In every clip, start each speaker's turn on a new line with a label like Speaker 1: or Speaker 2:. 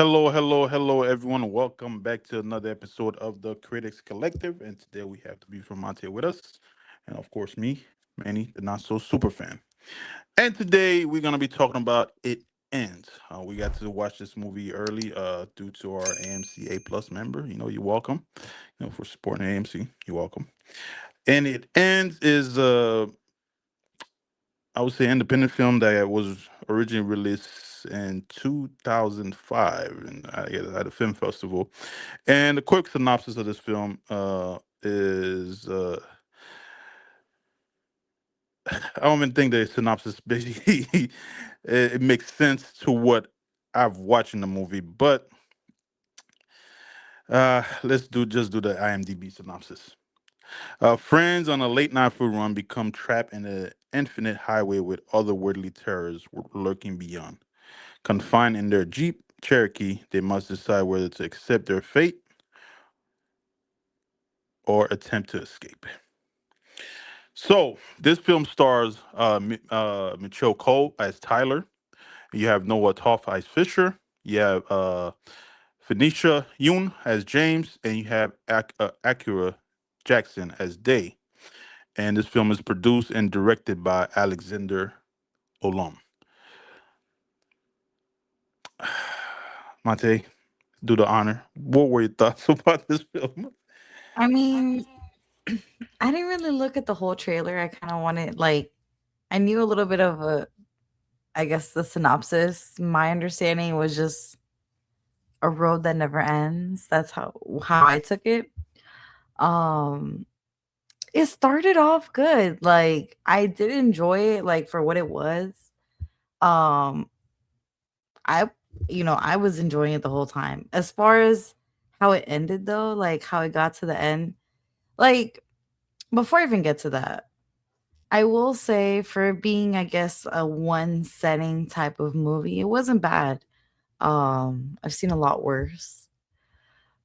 Speaker 1: Hello, hello, hello, everyone. Welcome back to another episode of the Critics Collective. And today we have the view from Monte with us. And of course, me, Manny, the not so super fan. And today we're going to be talking about It Ends. We got to watch this movie early due to our AMC A Plus member. You're welcome. For supporting AMC, you're welcome. And It Ends is I would say independent film that was originally released in 2005 and at a film festival. And the quick synopsis of this film is I don't even think the synopsis basically it makes sense to what I've watched in the movie, but let's do the IMDb synopsis. Friends on a late night food run become trapped in an infinite highway with otherworldly terrors lurking beyond. Confined in their Jeep Cherokee, they must decide whether to accept their fate or attempt to escape. So, this film stars Michelle Cole as Tyler. You have Noah Toff as Fisher. You have Phoenicia Yoon as James, and you have Akira Jackson as Day. And this film is produced and directed by Alexander Olam. Mate, do the honor. What were your thoughts about this film?
Speaker 2: I mean, I didn't really look at the whole trailer. I kind of wanted, I knew a little bit of I guess, the synopsis. My understanding was just a road that never ends. That's how I took it. Um, it started off good. Like I did enjoy it, like for what it was. Um, I, I was enjoying it the whole time. As far as how it ended, though, like how it got to the end, like before I even get to that. I will say for being, I guess, a one setting type of movie, it wasn't bad. I've seen a lot worse.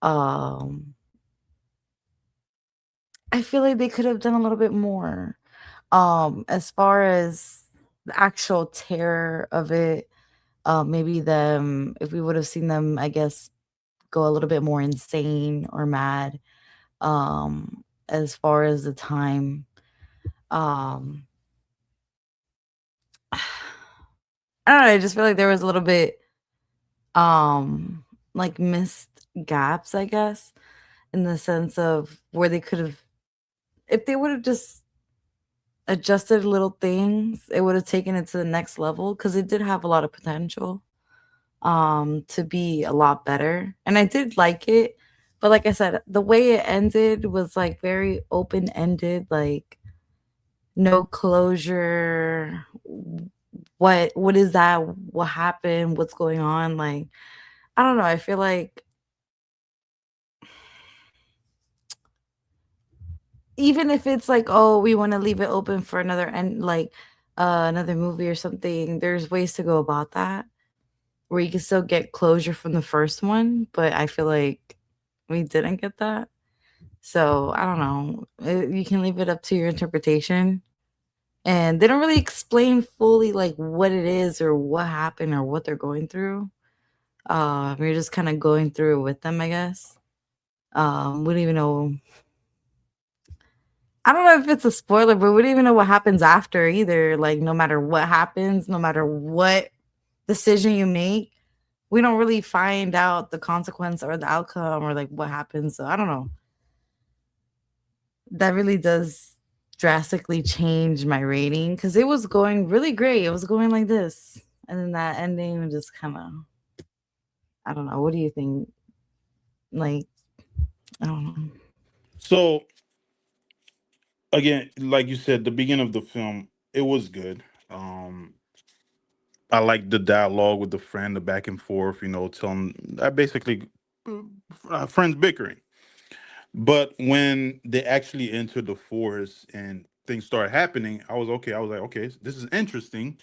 Speaker 2: Um, I feel like they could have done a little bit more. As far as the actual terror of it, maybe them if we would have seen them, I guess, go a little bit more insane or mad. As far as the time, um, I don't know. I just feel like there was a little bit um like missed gaps, I guess, in the sense of where they could have, if they would have just adjusted little things, it would have taken it to the next level because it did have a lot of potential to be a lot better, and I did like it. But like I said, the way it ended was like very open ended, like no closure. What is that? What happened? What's going on? Like, I don't know. I feel like even if it's like, oh, we want to leave it open for another and like another movie or something, there's ways to go about that where you can still get closure from the first one. But I feel like we didn't get that. So I don't know. You can leave it up to your interpretation. And they don't really explain fully like what it is or what happened or what they're going through. You're just kind of going through it with them, I guess. We don't even know. I don't know if it's a spoiler, but we don't even know what happens after either. Like, no matter what happens, no matter what decision you make, we don't really find out the consequence or the outcome or like what happens. So I don't know. That really does drastically change my rating because it was going really great. It was going like this. And then that ending just kind of, I don't know. What do you think? Like, I don't know.
Speaker 1: So again, like you said, the beginning of the film, it was good. I like the dialogue with the friend, the back and forth, telling I basically friends bickering. But when they actually entered the forest and things started happening, I was okay. I was like, okay, this is interesting.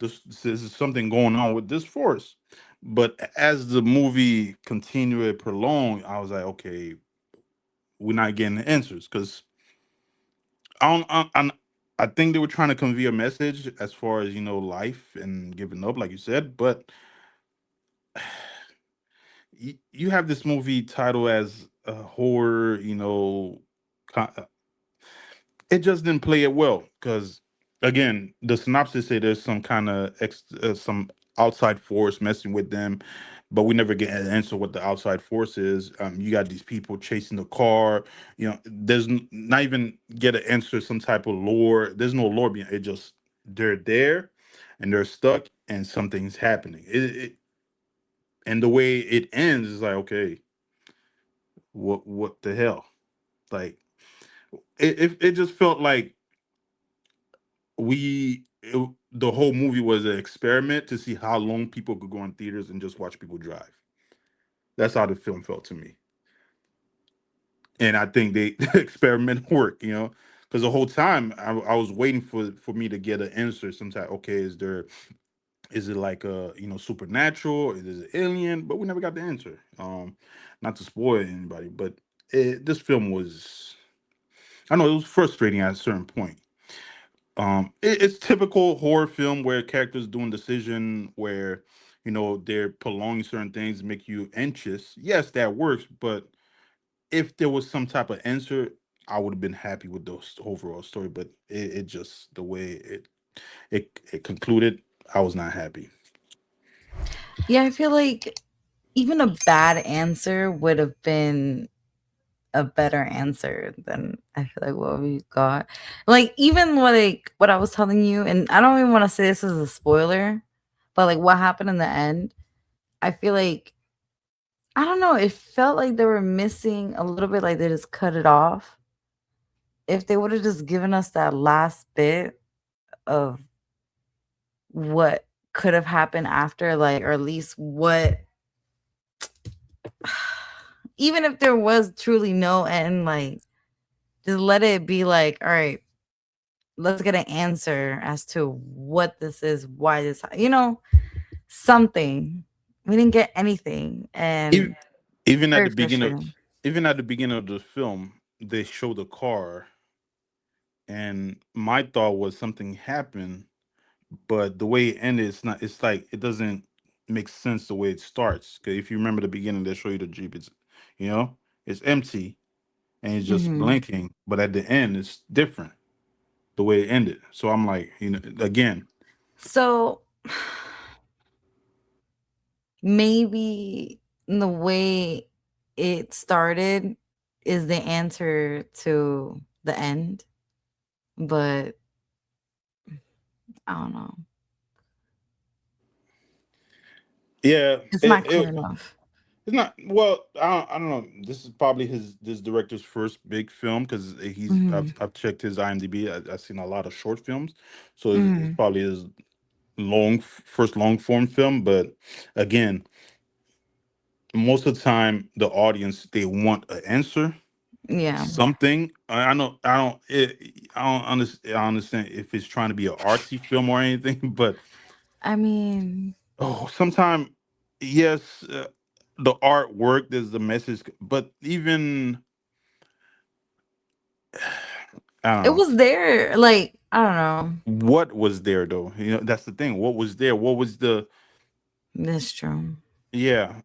Speaker 1: This is something going on with this forest. But as the movie continued and prolonged, I was like, okay, we're not getting the answers because I don't. I think they were trying to convey a message as far as life and giving up, like you said. But you have this movie title as a horror, it just didn't play it well because again the synopsis said there's some kind of some outside force messing with them, but we never get an answer what the outside force is. You got these people chasing the car. There's not even get an answer, some type of lore. There's no lore behind it. Just they're there and they're stuck and something's happening. And the way it ends is like, okay, what the hell? Like it just felt like the whole movie was an experiment to see how long people could go in theaters and just watch people drive. That's how the film felt to me, and I think the experiment worked. Because the whole time I was waiting for me to get an answer. Sometime, okay, is it like a supernatural? Is it alien? But we never got the answer. Not to spoil anybody, but this film was. I know it was frustrating at a certain point. It's typical horror film where characters doing decision where they're prolonging certain things make you anxious. Yes, that works, but if there was some type of answer, I would have been happy with the overall story. But it just the way it concluded, I was not happy.
Speaker 2: Yeah, I feel like even a bad answer would have been a better answer than I feel like what we got. Like even what I was telling you, and I don't even want to say this as a spoiler, but like what happened in the end, I feel like I don't know, it felt like they were missing a little bit, like they just cut it off. If they would have just given us that last bit of what could have happened after, like, or at least what even if there was truly no end, like just let it be like, all right, let's get an answer as to what this is, why this, something. We didn't get anything,
Speaker 1: Even
Speaker 2: and
Speaker 1: even at
Speaker 2: very
Speaker 1: the beginning,
Speaker 2: frustrating.
Speaker 1: even at the beginning of the film, they show the car, and my thought was something happened, but the way it ended, it's not. It's like it doesn't make sense the way it starts. Because if you remember the beginning, they show you the Jeep. You know, it's empty and it's just
Speaker 2: Hmm.
Speaker 1: blinking. But at the end, it's different the way it ended. So I'm like, again,
Speaker 2: So maybe the way it started is the answer to the end, but I don't know.
Speaker 1: yeah,
Speaker 2: It's
Speaker 1: it,
Speaker 2: not clear
Speaker 1: it
Speaker 2: enough.
Speaker 1: it's not. Well, I don't know. This is probably this director's first big film because
Speaker 2: Hmm.
Speaker 1: I've checked his IMDb. I've seen a lot of short films, so it's
Speaker 2: Hmm.
Speaker 1: probably his first long form film. But again, most of the time the audience they want an answer,
Speaker 2: Yeah.
Speaker 1: something. I know I understand if it's trying to be an artsy film or anything, but
Speaker 2: I mean,
Speaker 1: sometimes yes, the artwork there's the message, but even I don't
Speaker 2: it
Speaker 1: know
Speaker 2: was there. Like, I don't know.
Speaker 1: what was there though. That's the thing. What was there? What was the
Speaker 2: That's true.
Speaker 1: yeah?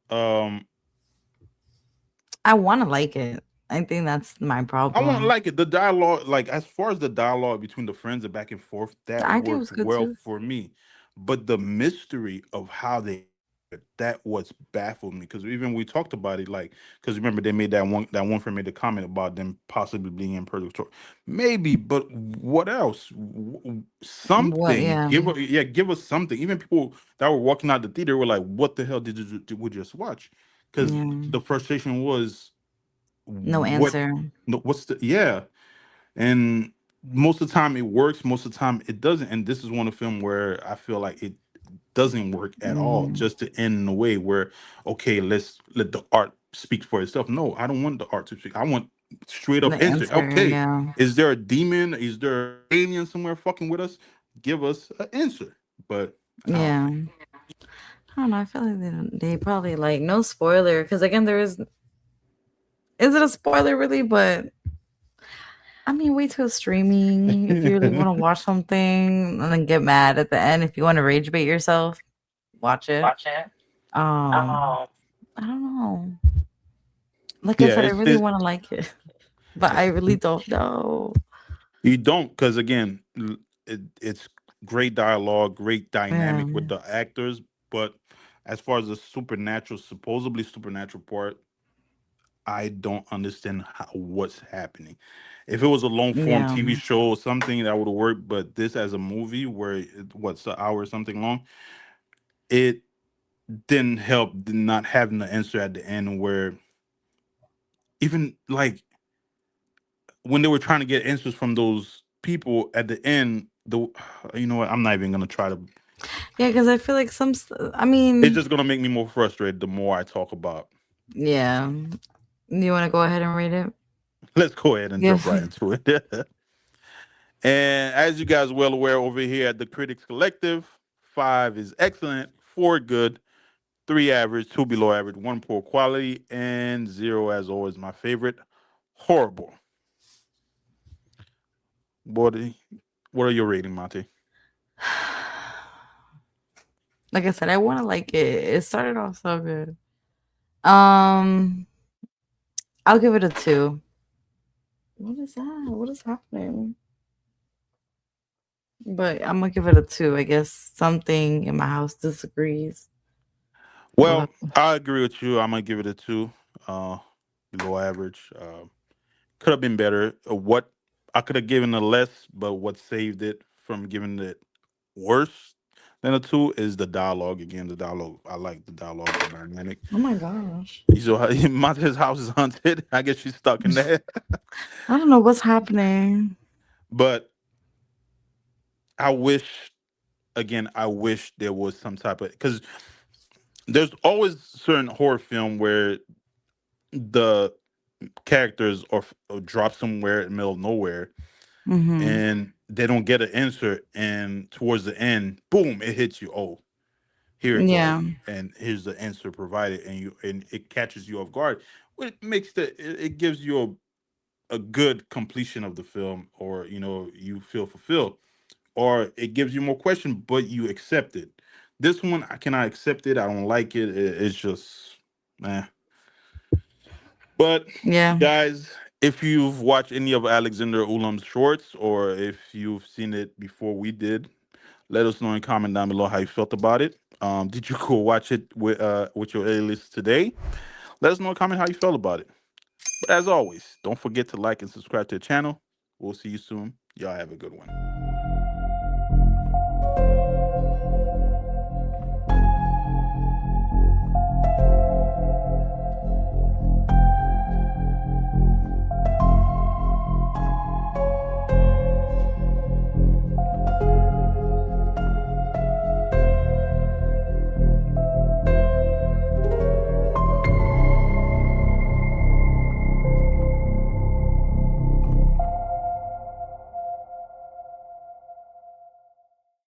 Speaker 2: I want to like it. I think that's my
Speaker 1: I won't
Speaker 2: problem.
Speaker 1: like it. The dialogue, like as far as the dialogue between the friends and back and forth,
Speaker 2: The
Speaker 1: that
Speaker 2: acting
Speaker 1: worked
Speaker 2: was good
Speaker 1: well
Speaker 2: too.
Speaker 1: for me. But the mystery of how they answered, that was baffled me. Because even we talked about it, like, because remember they made that one friend made a comment about them possibly being in purgatory. Maybe, but what else?
Speaker 2: What?
Speaker 1: Something.
Speaker 2: Yeah.
Speaker 1: Give us something. Even people that were walking out the theater were like, "What the hell did we just watch?" Because
Speaker 2: Yeah.
Speaker 1: the frustration was
Speaker 2: No
Speaker 1: what
Speaker 2: answer.
Speaker 1: no what's the yeah, and most of the time it works, most of the time it doesn't, and this is one of the film where I feel like it doesn't work at all,
Speaker 2: Hmm.
Speaker 1: just to end in a way where okay, let's let the art speak for itself. No, I don't want the art to speak. I want straight
Speaker 2: The
Speaker 1: up answer.
Speaker 2: answer.
Speaker 1: Okay,
Speaker 2: Yeah.
Speaker 1: is there a demon, is there an alien somewhere fucking with us? Give us an answer. But I don't
Speaker 2: Yeah.
Speaker 1: know.
Speaker 2: I don't know. I feel like they probably like no spoiler because again, there is it a spoiler really? But I mean, wait till streaming if you really want to watch something and then get mad at the end. If you want to rage bait yourself, watch it.
Speaker 1: Watch it.
Speaker 2: Um,
Speaker 1: Oh.
Speaker 2: I don't know. Like I
Speaker 1: Yeah,
Speaker 2: said, I
Speaker 1: it's
Speaker 2: really
Speaker 1: it.
Speaker 2: want to like it, but I really don't know.
Speaker 1: You don't, because again, it's great dialogue, great
Speaker 2: Yeah,
Speaker 1: dynamic with the actors, but as far as the supernatural, supposedly supernatural part, I don't understand what's happening. If it was a long form
Speaker 2: yeah,
Speaker 1: TV show or something, that would have worked. But this, as a movie, where what's an hour or something long, it didn't help not having the answer at the end. Where even like when they were trying to get answers from those people at the end, the you know what? I'm not even gonna try to.
Speaker 2: yeah. Because I feel like I
Speaker 1: It's
Speaker 2: mean,
Speaker 1: just gonna make me more frustrated the more I talk about.
Speaker 2: yeah. You want to go ahead and read it?
Speaker 1: Let's go ahead and
Speaker 2: Yeah.
Speaker 1: jump right into it. And as you guys are well aware, over here at the Critics Collective, 5 is excellent, 4 good, 3 average, 2 below average, 1 poor quality, and 0, as always, my favorite, horrible. What are, what are your rating, Monty?
Speaker 2: Like I said, I want to like it. It started off so good. Um, I'll give it a two. What is that? What is happening? But I'm gonna give it a two. I guess something in my house disagrees.
Speaker 1: Well,
Speaker 2: But
Speaker 1: I agree with you. I'm gonna give it a 2, uh, below average. Could have been better. What I could have given a less, but what saved it from giving it worse than a 2 is the dialogue. Again, the dialogue. I like the dialogue, the dynamic.
Speaker 2: oh my gosh,
Speaker 1: So Monte's house is haunted. I guess she's stuck in there.
Speaker 2: I don't know what's happening.
Speaker 1: But I wish, again, I wish there was some type of, because there's always certain horror film where the characters are dropped somewhere in the middle of nowhere
Speaker 2: Mm-hmm.
Speaker 1: and they don't get an answer, and towards the end, boom, it hits you. Oh, here it go,
Speaker 2: Yeah,
Speaker 1: and here's the answer provided, and it catches you off guard. It makes it gives you a good completion of the film, or you feel fulfilled, or it gives you more question, but you accept it. This one, I cannot accept it. I don't like it. It's just, man. But
Speaker 2: yeah.
Speaker 1: guys, if you've watched any of Alexander Ulam's shorts, or if you've seen it before we did, let us know in comment down below how you felt about it. Did you go watch it with your A list today? Let us know in comment how you felt about it. But as always, don't forget to like and subscribe to the channel. We'll see you soon. Y'all have a good one.